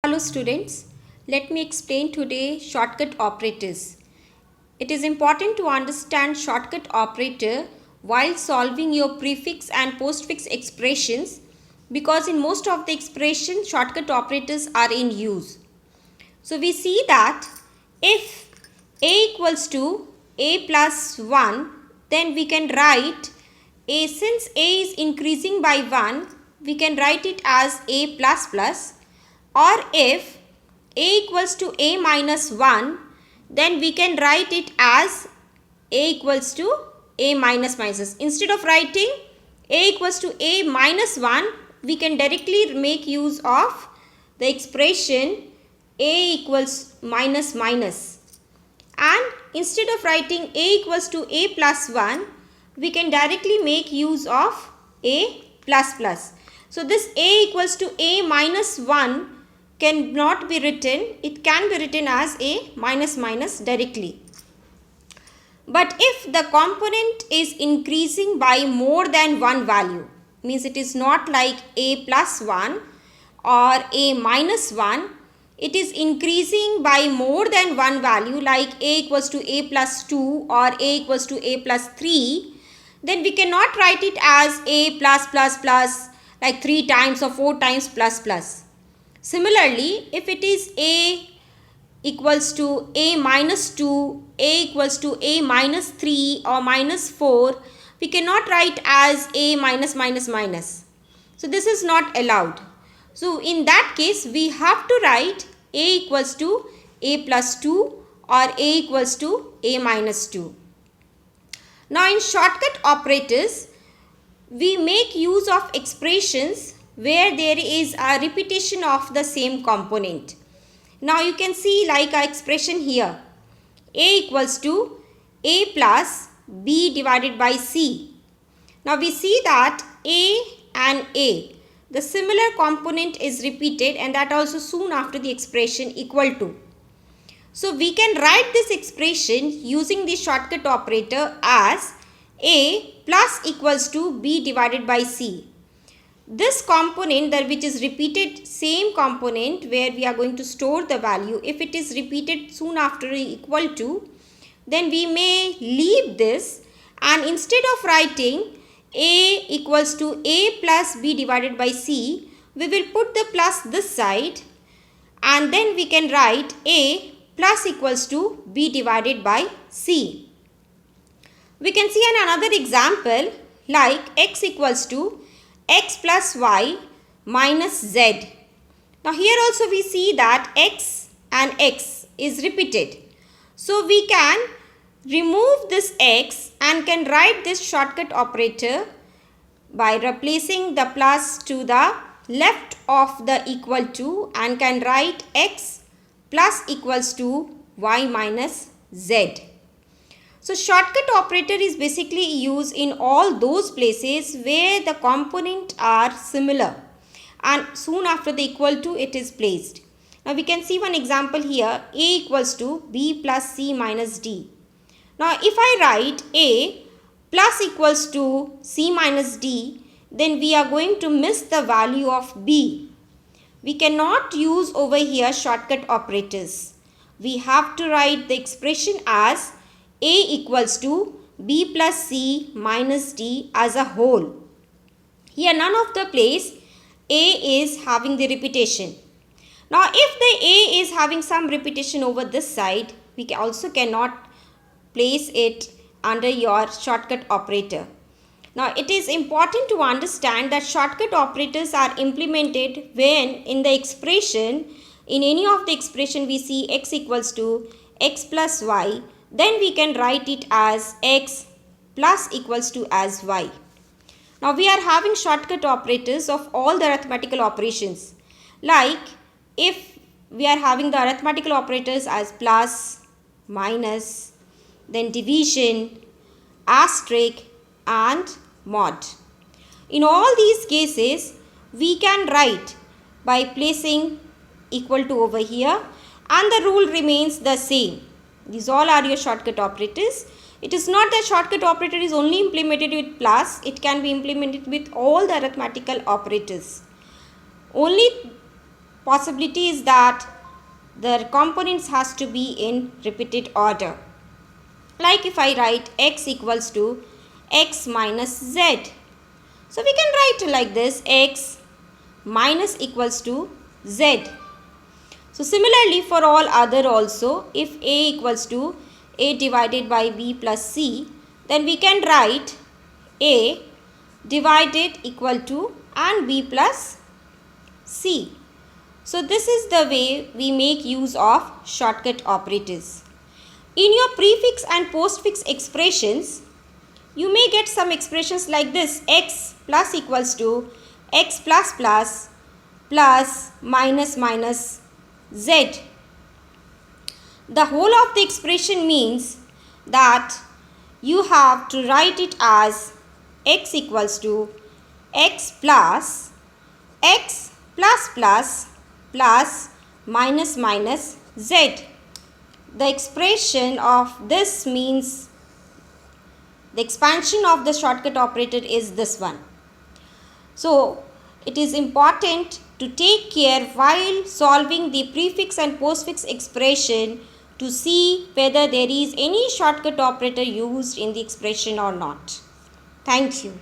Hello students, let me explain today shortcut operators. It is important to understand shortcut operator while solving your prefix and postfix expressions because in most of the expressions shortcut operators are in use. So we see that if a equals to a plus 1, then we can write a, since a is increasing by 1, we can write it as a plus plus, or if a equals to a minus 1, then we can write it as a equals to a minus minus. Instead of writing a equals to a minus 1, we can directly make use of the expression a equals minus minus. And instead of writing a equals to a plus 1, we can directly make use of a plus plus. So this a equals to a minus 1 cannot be written, it can be written as a minus minus directly. But if the component is increasing by more than one value, means it is not like a plus 1 or a minus 1, it is increasing by more than one value like a equals to a plus 2 or a equals to a plus 3, then we cannot write it as a plus plus plus like 3 times or 4 times plus plus. Similarly, if it is a equals to a minus 2, a equals to a minus 3 or minus 4, we cannot write as a minus minus minus. So this is not allowed. So in that case, we have to write a equals to a plus 2 or a equals to a minus 2. Now in shortcut operators, we make use of expressions where there is a repetition of the same component. Now you can see like our expression here, a equals to a plus b divided by c. Now we see that a and a, the similar component is repeated and that also soon after the expression equal to. So we can write this expression using the shortcut operator as a plus equals to b divided by c. This component that which is repeated same component where we are going to store the value, if it is repeated soon after equal to, then we may leave this and instead of writing a equals to a plus b divided by c, we will put the plus this side and then we can write a plus equals to b divided by c. We can see another example like x equals to x plus y minus z. Now here also we see that x and x is repeated. So we can remove this x and can write this shortcut operator by replacing the plus to the left of the equal to and can write x plus equals to y minus z. So shortcut operator is basically used in all those places where the components are similar and soon after the equal to it is placed. Now we can see one example here, a equals to b plus c minus d. Now if I write a plus equals to c minus d, then we are going to miss the value of b. We cannot use over here shortcut operators. We have to write the expression as a equals to b plus c minus d as a whole. Here none of the place a is having the repetition. Now if the a is having some repetition over this side, we also cannot place it under your shortcut operator. Now it is important to understand that shortcut operators are implemented when in the expression, in any of the expression we see x equals to x plus y, then we can write it as x plus equals to as y. Now we are having shortcut operators of all the arithmetical operations. Like if we are having the arithmetical operators as plus, minus, then division, asterisk and mod. In all these cases, we can write by placing equal to over here and the rule remains the same. These all are your shortcut operators. It is not that shortcut operator is only implemented with plus, it can be implemented with all the arithmetical operators. Only possibility is that the components has to be in repeated order. Like if I write x equals to x minus z. So we can write like this, x minus equals to z. So similarly for all other also, if a equals to a divided by b plus c, then we can write a divided equal to and b plus c. So this is the way we make use of shortcut operators. In your prefix and postfix expressions, you may get some expressions like this, x plus equals to x plus plus plus minus minus z. The whole of the expression means that you have to write it as x equals to x plus plus minus minus z. The expression of this means the expansion of the shortcut operator is this one. So it is important to take care while solving the prefix and postfix expression to see whether there is any shortcut operator used in the expression or not. Thank you.